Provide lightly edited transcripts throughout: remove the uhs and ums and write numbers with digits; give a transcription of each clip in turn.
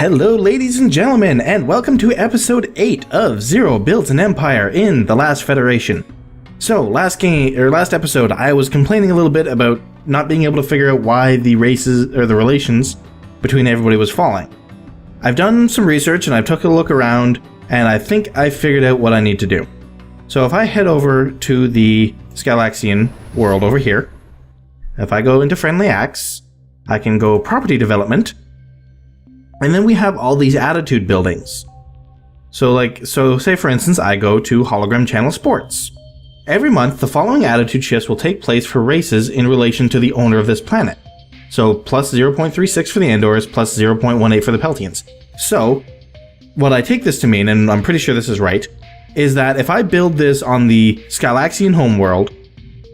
Hello ladies and gentlemen, and welcome to episode 8 of Zero Builds an Empire in the Last Federation. So, last episode, I was complaining a little bit about not being able to figure out why the races, or the relations between everybody was falling. I've done some research and I've took a look around, and I think I figured out what I need to do. So if I head over to the Skylaxian world over here, if I go into Friendly Acts, I can go Property Development, and then we have all these attitude buildings. So say for instance, I go to Hologram Channel Sports. Every month, the following attitude shifts will take place for races in relation to the owner of this planet. So plus 0.36 for the Andors, plus 0.18 for the Peltians. So, what I take this to mean, and I'm pretty sure this is right, is that if I build this on the Skylaxian homeworld,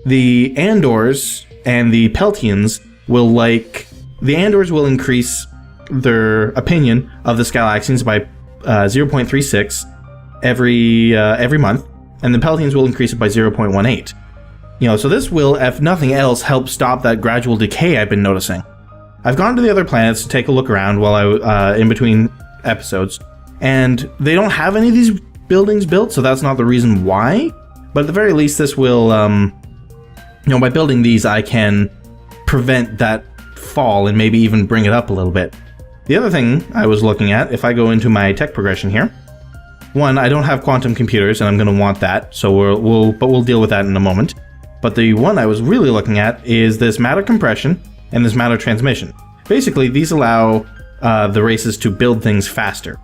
the Andors and the Peltians will the Andors will increase their opinion of the Skylaxians by 0.36 every month, and the Peltians will increase it by 0.18. So this will, if nothing else, help stop that gradual decay I've been noticing. I've gone to the other planets to take a look around while in between episodes, and they don't have any of these buildings built, so that's not the reason why. But at the very least, this will, by building these, I can prevent that fall and maybe even bring it up a little bit. The other thing I was looking at, if I go into my tech progression here, one, I don't have quantum computers, and I'm going to want that, so we'll deal with that in a moment. But the one I was really looking at is this matter compression and this matter transmission. Basically, these allow the races to build things faster.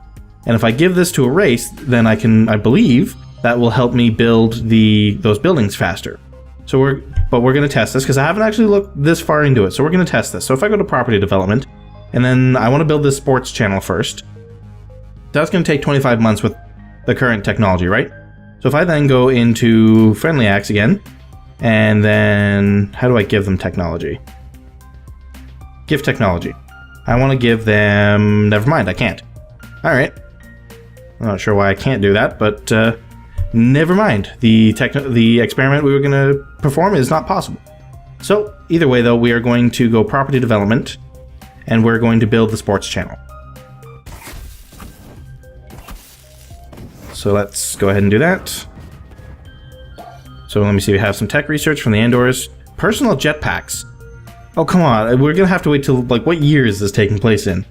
And if I give this to a race, then I believe that will help me build those buildings faster. So we're going to test this because I haven't actually looked this far into it. So we're going to test this. So if I go to property development, and then I want to build this sports channel first, that's going to take 25 months with the current technology, right? So if I then go into Friendly Acts again, and then how do I give them technology? Give technology. I want to give them... Never mind, I can't. Alright. I'm not sure why I can't do that, but never mind. The experiment we were going to perform is not possible. So, either way though, we are going to go property development, and we're going to build the sports channel. So let's go ahead and do that. So let me see, we have some tech research from the Andors. Personal jetpacks. Oh, come on, we're going to have to wait till, what year is this taking place in?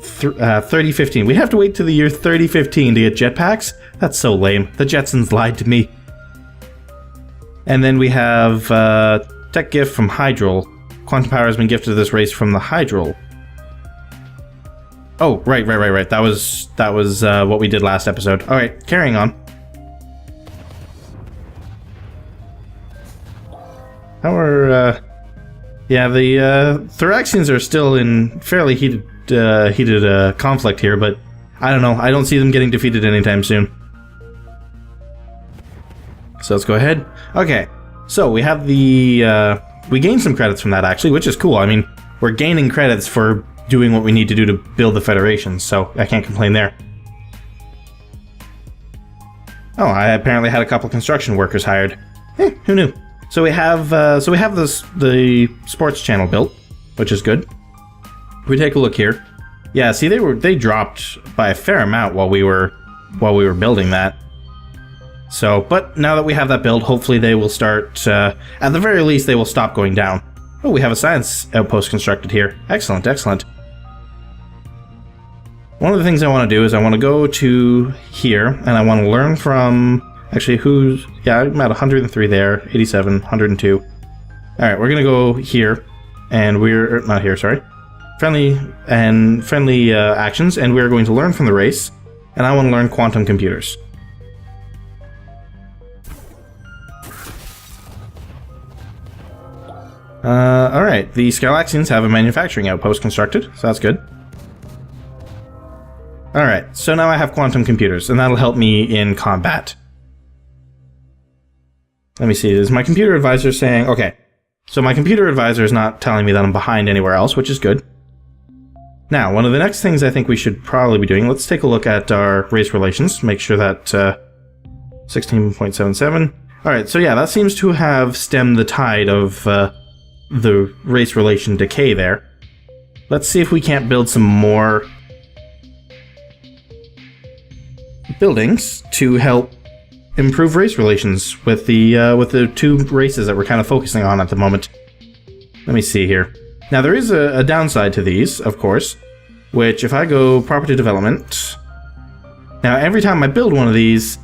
3015. We have to wait till the year 3015 to get jetpacks? That's so lame. The Jetsons lied to me. And then we have tech gift from Hydral. Quantum power has been gifted to this race from the Hydral. Oh, right. That was what we did last episode. Alright, carrying on. How are, the Thoraxians are still in fairly heated conflict here, but I don't know. I don't see them getting defeated anytime soon. So let's go ahead. Okay, so we have we gained some credits from that, actually, which is cool. I mean, we're gaining credits for doing what we need to do to build the Federation, so I can't complain there. Oh, I apparently had a couple construction workers hired. Who knew? So we have the sports channel built, which is good. If we take a look here, yeah, see they dropped by a fair amount while we were building that. So, but now that we have that built, hopefully they will start. At the very least, they will stop going down. Oh, we have a science outpost constructed here. Excellent. One of the things I want to do is I want to go to here, and I want to learn from... Actually, I'm at 103 there, 87, 102. Alright, we're going to go here, and we're... Not here, sorry. Friendly actions, and we're going to learn from the race, and I want to learn quantum computers. Alright, the Skylaxians have a manufacturing outpost constructed, so that's good. Alright, so now I have quantum computers, and that'll help me in combat. Let me see, is my computer advisor saying... Okay, so my computer advisor is not telling me that I'm behind anywhere else, which is good. Now, one of the next things I think we should probably be doing, let's take a look at our race relations, make sure that 16.77. Alright, so yeah, that seems to have stemmed the tide of the race relation decay there. Let's see if we can't build some more buildings to help improve race relations with the two races that we're kind of focusing on at the moment. Let me see here. Now there is a downside to these, of course, which if I go property development, now every time I build one of these,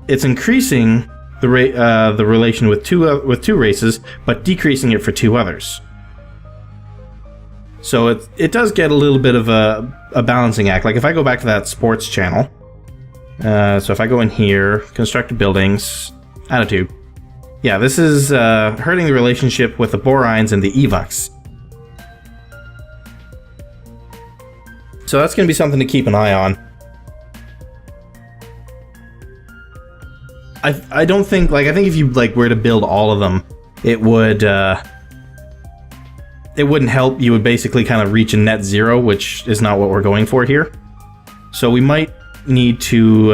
it's increasing the relation with two races, but decreasing it for two others. So it does get a little bit of a balancing act. Like if I go back to that sports channel, so if I go in here, constructed buildings, attitude. Yeah, this is hurting the relationship with the Borines and the Evox. So that's going to be something to keep an eye on. I don't think, like, I think if you were to build all of them, it wouldn't help. You would basically kind of reach a net zero, which is not what we're going for here. So we might need to,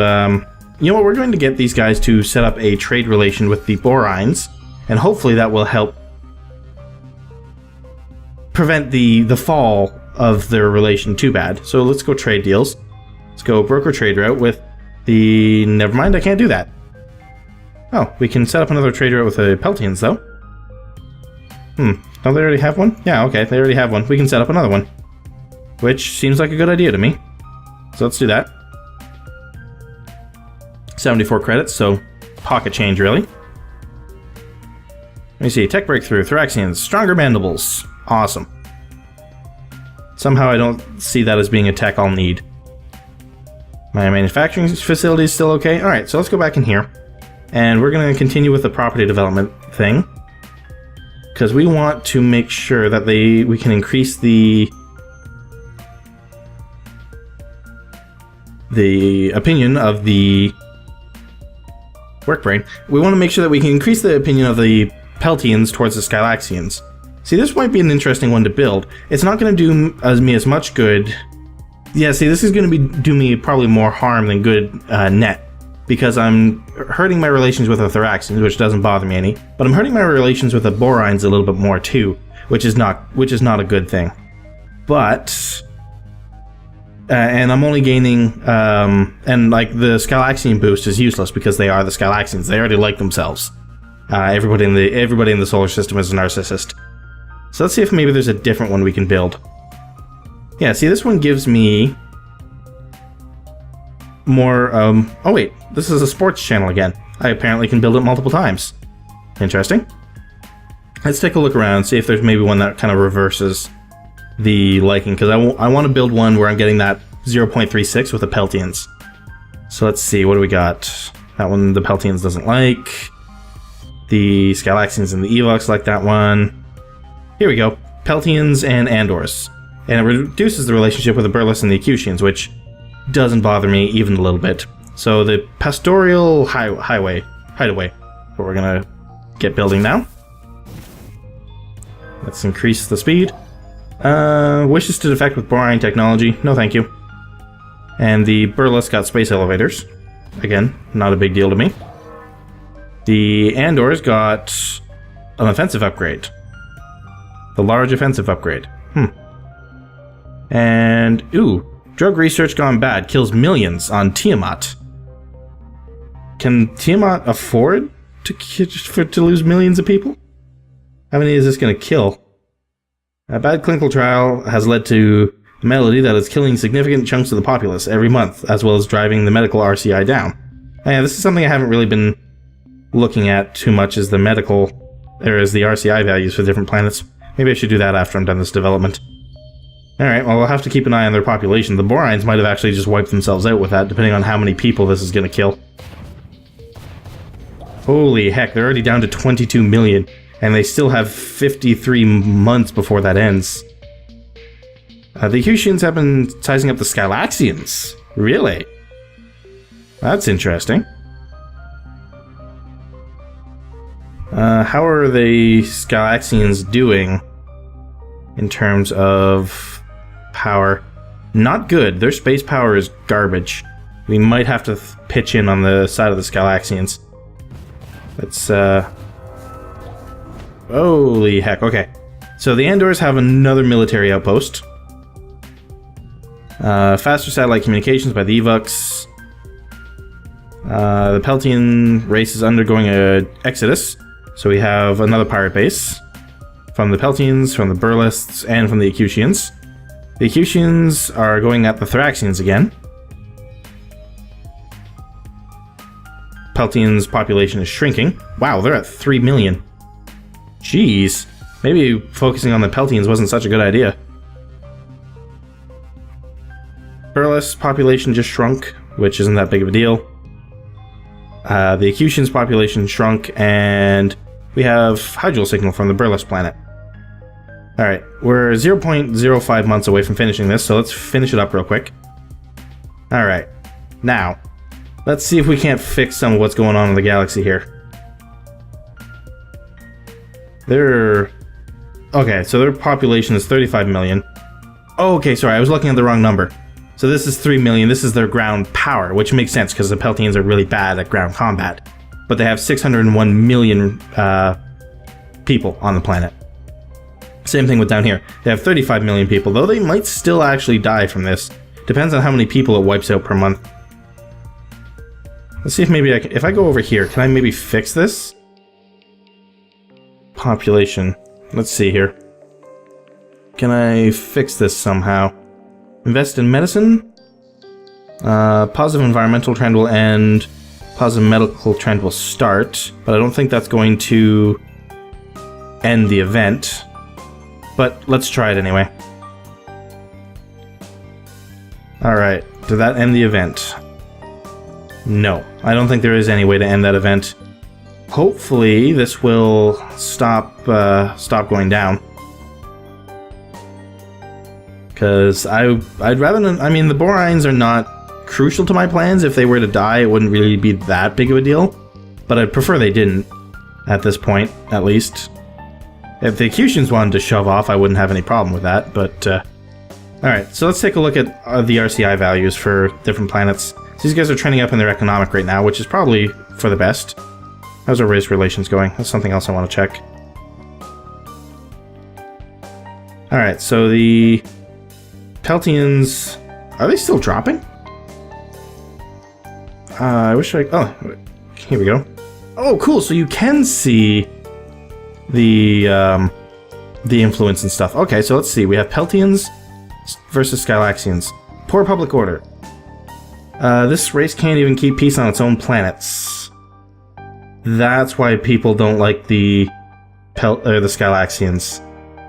you know what, we're going to get these guys to set up a trade relation with the Borines, and hopefully that will help prevent the fall of their relation too bad. So let's go trade deals. Let's go broker trade route with the... Never mind, I can't do that. Oh, we can set up another trade route with the Peltians, though. Don't they already have one? Yeah, okay, they already have one. We can set up another one. Which seems like a good idea to me. So let's do that. 74 credits, so pocket change, really. Let me see. Tech breakthrough. Thoraxians. Stronger mandibles. Awesome. Somehow I don't see that as being a tech I'll need. My manufacturing facility is still okay. Alright, so let's go back in here. And we're going to continue with the property development thing. Because we want to make sure that we can increase the opinion of the work brain. We want to make sure that we can increase the opinion of the Peltians towards the Skylaxians. See, this might be an interesting one to build. It's not going to do me as much good. Yeah, see, this is going to do me probably more harm than good net. Because I'm hurting my relations with the Thoraxians, which doesn't bother me any. But I'm hurting my relations with the Borines a little bit more too, which is not a good thing. But... and I'm only gaining... and like the Skylaxian boost is useless because they are the Skylaxians. They already like themselves. Everybody in the solar system is a narcissist. So let's see if maybe there's a different one we can build. Yeah, see, this one gives me more, oh wait, this is a sports channel again. I apparently can build it multiple times. Interesting. Let's take a look around, see if there's maybe one that kind of reverses the liking, because I want to build one where I'm getting that 0.36 with the Peltians. So let's see, what do we got? That one the Peltians doesn't like. The Skylaxians and the Evox like that one. Here we go. Peltians and Andors. And it reduces the relationship with the Burles and the Acutians, which doesn't bother me even a little bit. So the Pastoral Hideaway, what we're gonna get building now. Let's increase the speed. Wishes to defect with Borine technology. No thank you. And the Burles got space elevators. Again, not a big deal to me. The Andors got an offensive upgrade. The large offensive upgrade. And, ooh, drug research gone bad. Kills millions on Tiamat. Can Tiamat afford to lose millions of people? How many is this going to kill? A bad clinical trial has led to a malady that is killing significant chunks of the populace every month, as well as driving the medical RCI down. And this is something I haven't really been looking at too much, as the medical, or as the RCI values for different planets. Maybe I should do that after I'm done this development. Alright, well, we'll have to keep an eye on their population. The Borines might have actually just wiped themselves out with that, depending on how many people this is going to kill. Holy heck, they're already down to 22 million, and they still have 53 months before that ends. The Acutians have been sizing up the Skylaxians. Really? That's interesting. How are the Skylaxians doing in terms of power? Not good. Their space power is garbage. We might have to pitch in on the side of the Skylaxians. Let's, holy heck, okay. So the Andors have another military outpost. Faster satellite communications by the Evox. The Peltian race is undergoing a exodus, so we have another pirate base from the Peltians, from the Burlists, and from the Acutians. The Acutians are going at the Thraxians again. Peltian's population is shrinking. Wow, they're at 3 million. Jeez, maybe focusing on the Peltians wasn't such a good idea. Burlist population just shrunk, which isn't that big of a deal. The Acutians population shrunk, and we have Hydral signal from the Burlist planet. Alright, we're 0.05 months away from finishing this, so let's finish it up real quick. Alright, now, let's see if we can't fix some of what's going on in the galaxy here. Okay, so their population is 35 million. Oh, okay, sorry, I was looking at the wrong number. So this is 3 million, this is their ground power, which makes sense because the Peltians are really bad at ground combat. But they have 601 million people on the planet. Same thing with down here. They have 35 million people, though they might still actually die from this. Depends on how many people it wipes out per month. Let's see if maybe if I go over here, can I maybe fix this? Population. Let's see here. Can I fix this somehow? Invest in medicine. Positive environmental trend will end. Positive medical trend will start. But I don't think that's going to end the event. But let's try it anyway. Alright, did that end the event? No, I don't think there is any way to end that event. Hopefully this will stop going down. Because I'd rather than, I mean, the Borines are not crucial to my plans. If they were to die, it wouldn't really be that big of a deal. But I'd prefer they didn't, at this point, at least. If the Acutians wanted to shove off, I wouldn't have any problem with that, but... Alright, so let's take a look at the RCI values for different planets. So these guys are trending up in their economic right now, which is probably for the best. How's our race relations going? That's something else I want to check. Alright, so the Peltians... Are they still dropping? I wish I... Oh, here we go. Oh, cool, so you can see the influence and stuff. Okay, so let's see. We have Peltians versus Skylaxians. Poor public order. This race can't even keep peace on its own planets. That's why people don't like the Skylaxians.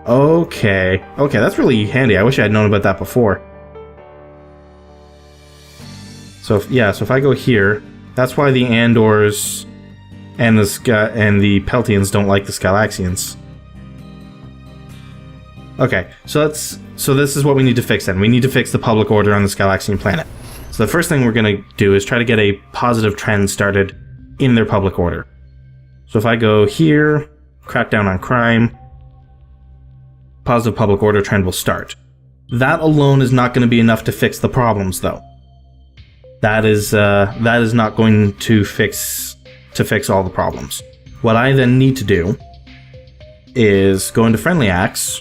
Okay. Okay, that's really handy. I wish I had known about that before. So, so if I go here, that's why the Andors and the Peltians don't like the Skylaxians. Okay, so this is what we need to fix then. We need to fix the public order on the Skylaxian planet. So the first thing we're going to do is try to get a positive trend started in their public order. So if I go here, crack down on crime, positive public order trend will start. That alone is not going to be enough to fix the problems, though. That is not going to fix all the problems. What I then need to do is go into friendly acts,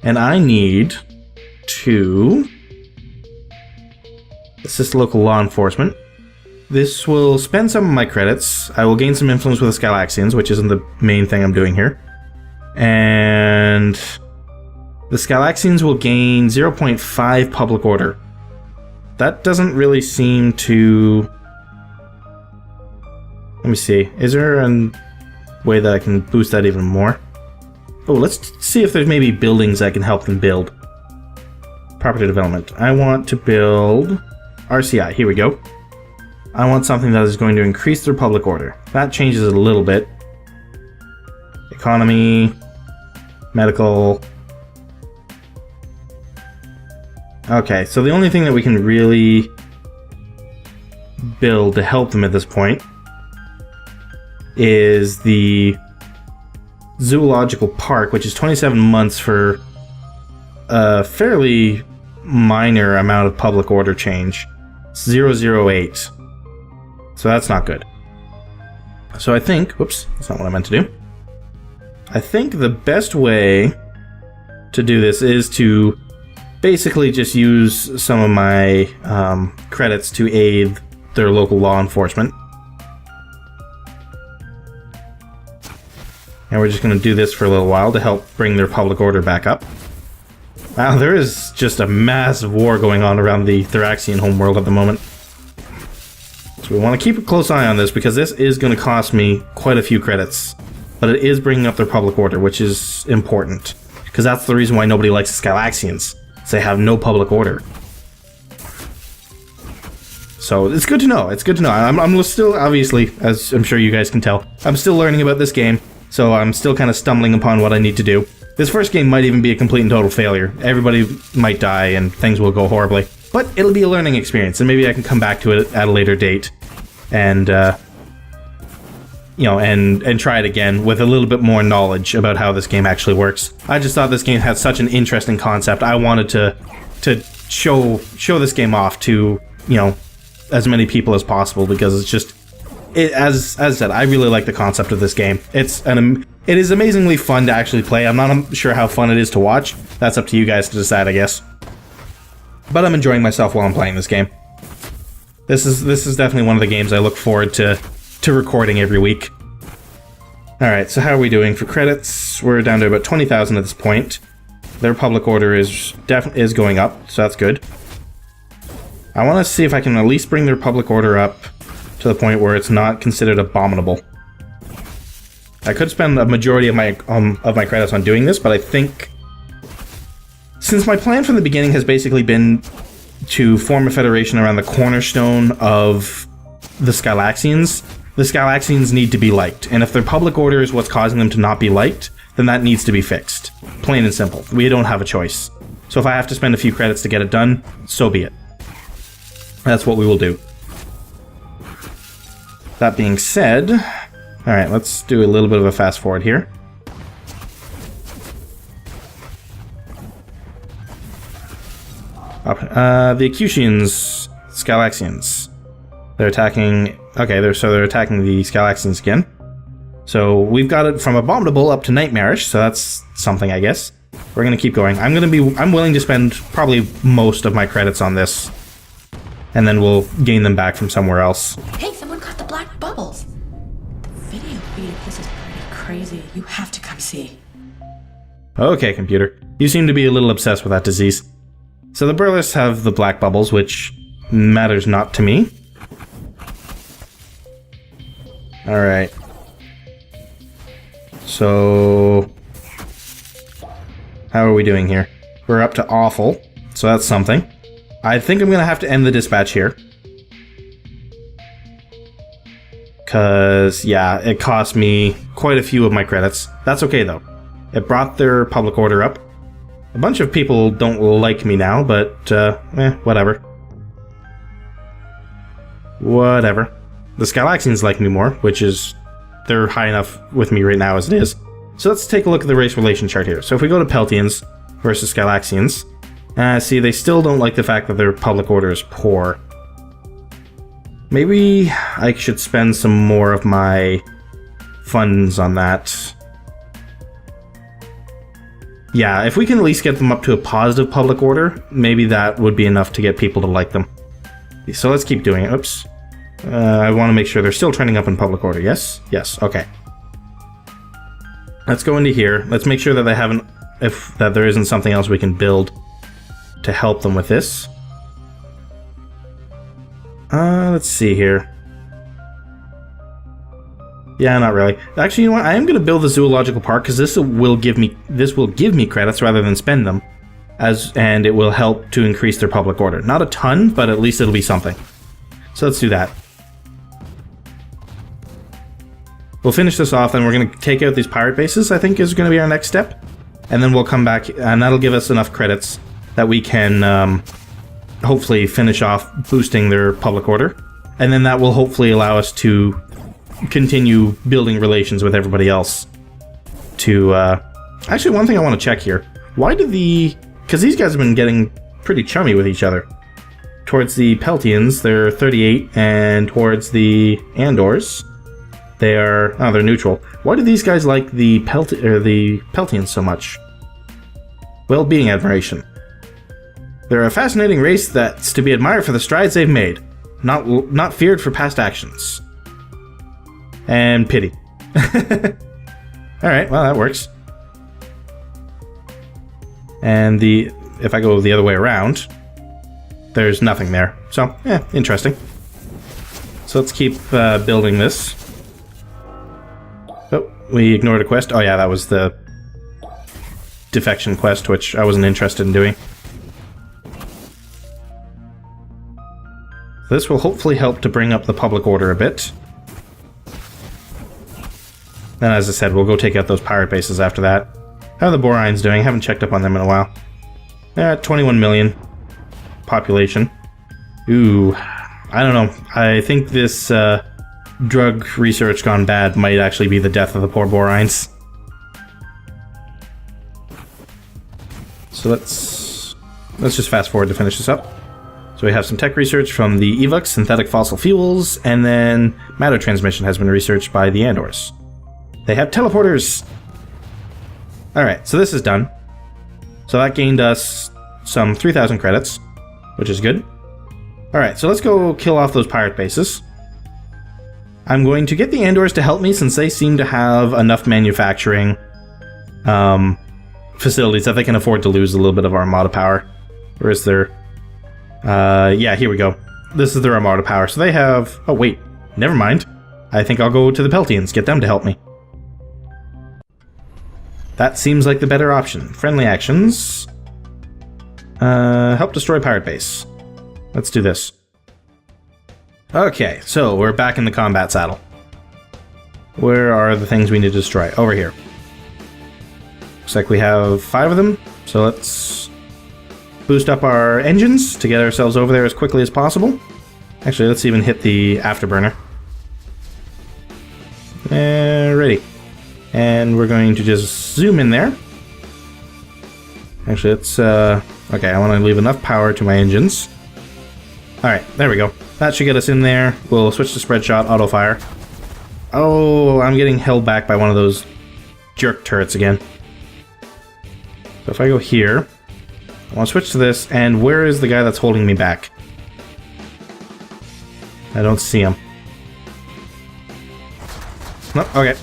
and I need to assist local law enforcement. This will spend some of my credits. I will gain some influence with the Skylaxians, which isn't the main thing I'm doing here. And the Skylaxians will gain 0.5 public order. That doesn't really seem to... Let me see. Is there a way that I can boost that even more? Oh, let's see if there's maybe buildings I can help them build. Property development. I want to build RCI. Here we go. I want something that is going to increase their public order. That changes it a little bit. Economy. Medical. Okay, so the only thing that we can really build to help them at this point is the Zoological Park, which is 27 months for a fairly minor amount of public order change. 008. So that's not good. So I think, whoops, that's not what I meant to do. I think the best way to do this is to basically just use some of my credits to aid their local law enforcement. And we're just going to do this for a little while to help bring their public order back up. Wow, there is just a massive war going on around the Thraxian homeworld at the moment. So we want to keep a close eye on this, because this is going to cost me quite a few credits. But it is bringing up their public order, which is important. Because that's the reason why nobody likes the Skylaxians. They have no public order. So it's good to know. It's good to know. I'm still, obviously, as I'm sure you guys can tell, I'm still learning about this game. So I'm still kind of stumbling upon what I need to do. This first game might even be a complete and total failure. Everybody might die and things will go horribly. But it'll be a learning experience, and maybe I can come back to it at a later date. And, you know, and try it again with a little bit more knowledge about how this game actually works. I just thought this game had such an interesting concept. I wanted to show this game off to, you know, as many people as possible, because it's just, as I said, I really like the concept of this game. It is amazingly fun to actually play. I'm not sure how fun it is to watch. That's up to you guys to decide, I guess. But I'm enjoying myself while I'm playing this game. This is definitely one of the games I look forward to recording every week. Alright, so how are we doing for credits? We're down to about 20,000 at this point. Their public order is going up, so that's good. I want to see if I can at least bring their public order up to the point where it's not considered abominable. I could spend a majority of my credits on doing this, but I think, since my plan from the beginning has basically been to form a federation around the cornerstone of the Skylaxians need to be liked, and if their public order is what's causing them to not be liked, then that needs to be fixed. Plain and simple. We don't have a choice. So if I have to spend a few credits to get it done, so be it. That's what we will do. That being said, alright, let's do a little bit of a fast forward here. The Acutians, Skylaxians. They're attacking... Okay, they're attacking the Skylaxians again. So we've got it from abominable up to nightmarish, so that's something, I guess. We're gonna keep going. I'm willing to spend probably most of my credits on this, and then we'll gain them back from somewhere else. Hey, someone caught the black bubbles. The video feed of this is pretty crazy. You have to come see. Okay, computer. You seem to be a little obsessed with that disease. So the Burlers have the black bubbles, which matters not to me. Alright. So... how are we doing here? We're up to awful, so that's something. I think I'm going to have to end the dispatch here. Because, yeah, it cost me quite a few of my credits. That's okay, though. It brought their public order up. A bunch of people don't like me now, but, whatever. Whatever. The Skylaxians like me more, which is... they're high enough with me right now as it is. So let's take a look at the race relation chart here. So if we go to Peltians versus Skylaxians, see, they still don't like the fact that their public order is poor. Maybe I should spend some more of my funds on that. Yeah, if we can at least get them up to a positive public order, maybe that would be enough to get people to like them. So let's keep doing it. Oops. I want to make sure they're still trending up in public order. Yes? Yes. Okay. Let's go into here. Let's make sure that they haven't... that there isn't something else we can build to help them with this. Let's see here. Yeah, not really. Actually, you know what? I am going to build the zoological park because this will give me credits rather than spend them, and it will help to increase their public order. Not a ton, but at least it'll be something. So let's do that. We'll finish this off, and we're going to take out these pirate bases, I think is going to be our next step. And then we'll come back, and that'll give us enough credits that we can hopefully finish off boosting their public order. And then that will hopefully allow us to continue building relations with everybody else. To, actually, one thing I want to check here. Why did because these guys have been getting pretty chummy with each other. Towards the Peltians, they're 38, and towards the Andors, they're neutral. Why do these guys like the Peltians so much? Well-being admiration. They're a fascinating race that's to be admired for the strides they've made. Not feared for past actions. And pity. Alright, well, that works. And if I go the other way around, there's nothing there. So, interesting. So let's keep building this. Oh, we ignored a quest. Oh yeah, that was the defection quest, which I wasn't interested in doing. This will hopefully help to bring up the public order a bit. And as I said, we'll go take out those pirate bases after that. How are the Borines doing? I haven't checked up on them in a while. They're at 21 million population. Ooh, I don't know. I think this drug research gone bad might actually be the death of the poor Borines. So let's just fast forward to finish this up. So we have some tech research from the Evux, synthetic fossil fuels, and then matter transmission has been researched by the Andors. They have teleporters! Alright, so this is done. So that gained us some 3,000 credits, which is good. Alright, so let's go kill off those pirate bases. I'm going to get the Andors to help me since they seem to have enough manufacturing facilities that they can afford to lose a little bit of Armada power. Or is there... yeah, here we go. This is their Armada power. So they have... Oh, wait. Never mind. I think I'll go to the Peltians, get them to help me. That seems like the better option. Friendly actions. Help destroy pirate base. Let's do this. Okay, so we're back in the combat saddle. Where are the things we need to destroy? Over here. Looks like we have 5 of them, so let's boost up our engines to get ourselves over there as quickly as possible. Actually, let's even hit the afterburner. Ready. And we're going to just zoom in there. Actually, let's... okay, I want to leave enough power to my engines. Alright, there we go. That should get us in there. We'll switch to spread shot, auto fire. Oh, I'm getting held back by one of those jerk turrets again. So if I go here, I want to switch to this, and where is the guy that's holding me back? I don't see him. No, okay.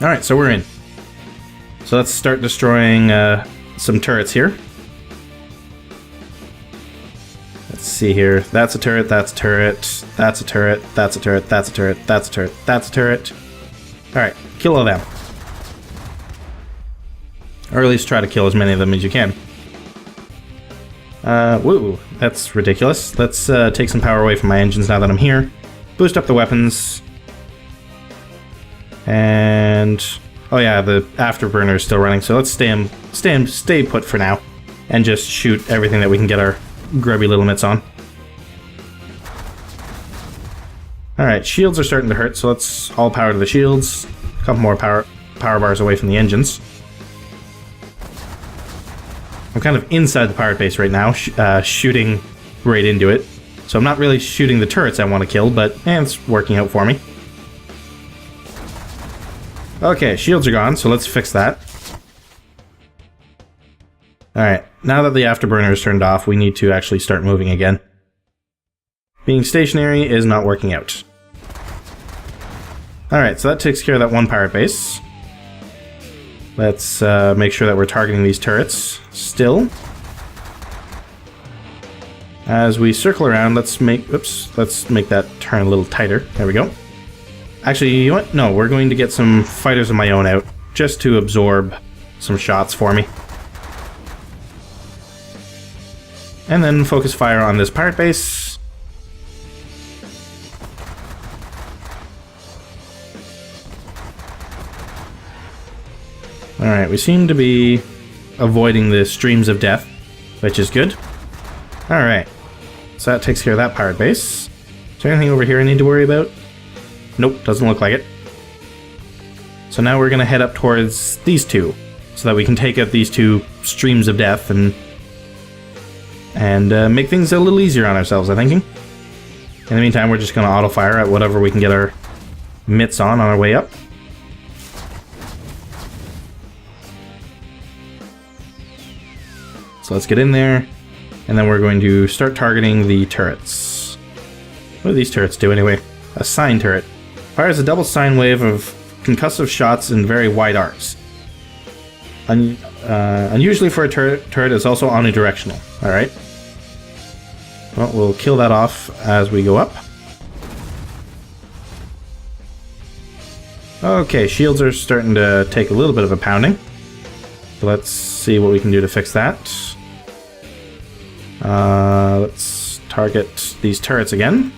Alright, so we're in. So let's start destroying some turrets here. Let's see here. That's a turret, that's a turret, that's a turret, that's a turret, that's a turret, that's a turret, that's a turret. Alright, kill all them. Or at least try to kill as many of them as you can. Woo, that's ridiculous. Let's take some power away from my engines now that I'm here. Boost up the weapons. And... oh yeah, the afterburner is still running, so let's stay put for now. And just shoot everything that we can get our grubby little mitts on. Alright, shields are starting to hurt, so let's all power to the shields. A couple more power bars away from the engines. I'm kind of inside the pirate base right now, shooting right into it. So I'm not really shooting the turrets I want to kill, but it's working out for me. Okay, shields are gone, so let's fix that. Alright, now that the afterburner is turned off, we need to actually start moving again. Being stationary is not working out. Alright, so that takes care of that one pirate base. Let's make sure that we're targeting these turrets still. As we circle around, let's make that turn a little tighter. There we go. Actually, you know what? No, we're going to get some fighters of my own out, just to absorb some shots for me. And then focus fire on this pirate base. Alright, we seem to be avoiding the streams of death, which is good. Alright, so that takes care of that pirate base. Is there anything over here I need to worry about? Nope, doesn't look like it. So now we're going to head up towards these two, so that we can take out these two streams of death and make things a little easier on ourselves, I'm thinking. In the meantime, we're just going to auto-fire at whatever we can get our mitts on our way up. So let's get in there, and then we're going to start targeting the turrets. What do these turrets do anyway? A sine turret. Fires a double sine wave of concussive shots in very wide arcs. Unusually for a turret, it's also omnidirectional. Alright. Well, we'll kill that off as we go up. Okay, shields are starting to take a little bit of a pounding. So let's see what we can do to fix that. Let's target these turrets again.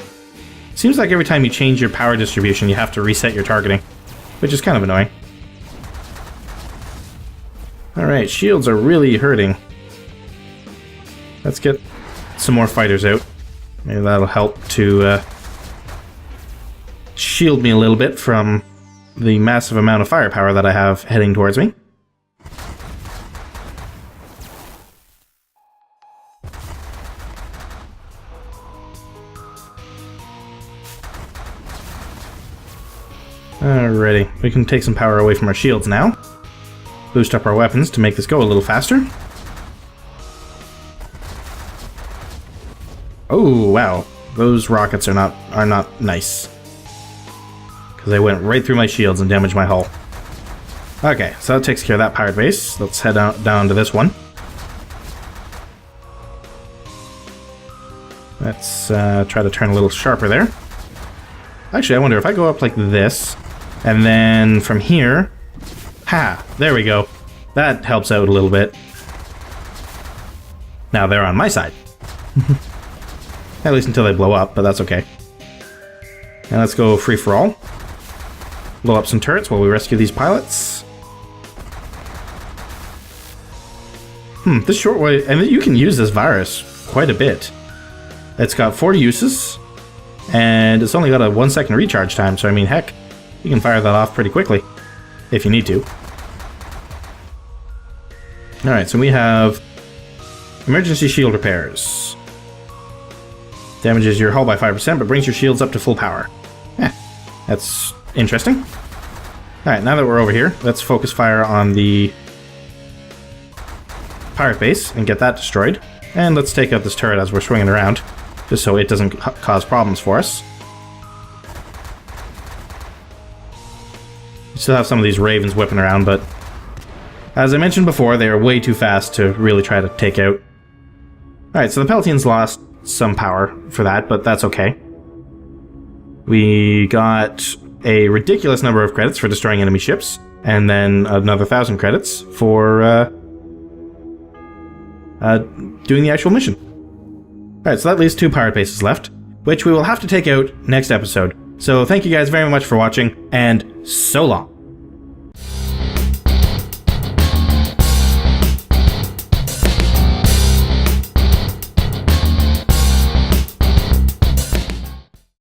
Seems like every time you change your power distribution, you have to reset your targeting, which is kind of annoying. Alright, shields are really hurting. Let's get some more fighters out. Maybe that'll help to shield me a little bit from the massive amount of firepower that I have heading towards me. Alrighty, we can take some power away from our shields now. Boost up our weapons to make this go a little faster. Oh wow, those rockets are not nice. Because they went right through my shields and damaged my hull. Okay, so that takes care of that pirate base. Let's head down to this one. Let's try to turn a little sharper there. Actually, I wonder if I go up like this, and then from here... Ha! There we go. That helps out a little bit. Now they're on my side. At least until they blow up, but that's okay. And let's go free-for-all. Blow up some turrets while we rescue these pilots. This short way... And you can use this virus quite a bit. It's got 40 uses, and it's only got a 1 second recharge time, so I mean, heck, you can fire that off pretty quickly, if you need to. Alright, so we have emergency shield repairs. Damages your hull by 5%, but brings your shields up to full power. That's interesting. Alright, now that we're over here, let's focus fire on the pirate base and get that destroyed. And let's take out this turret as we're swinging around, just so it doesn't cause problems for us. We still have some of these ravens whipping around, but as I mentioned before, they are way too fast to really try to take out. Alright, so the Peltians lost some power for that, but that's okay. We got a ridiculous number of credits for destroying enemy ships, and then another 1,000 credits for doing the actual mission. Alright, so that leaves 2 pirate bases left, which we will have to take out next episode. So thank you guys very much for watching, and so long.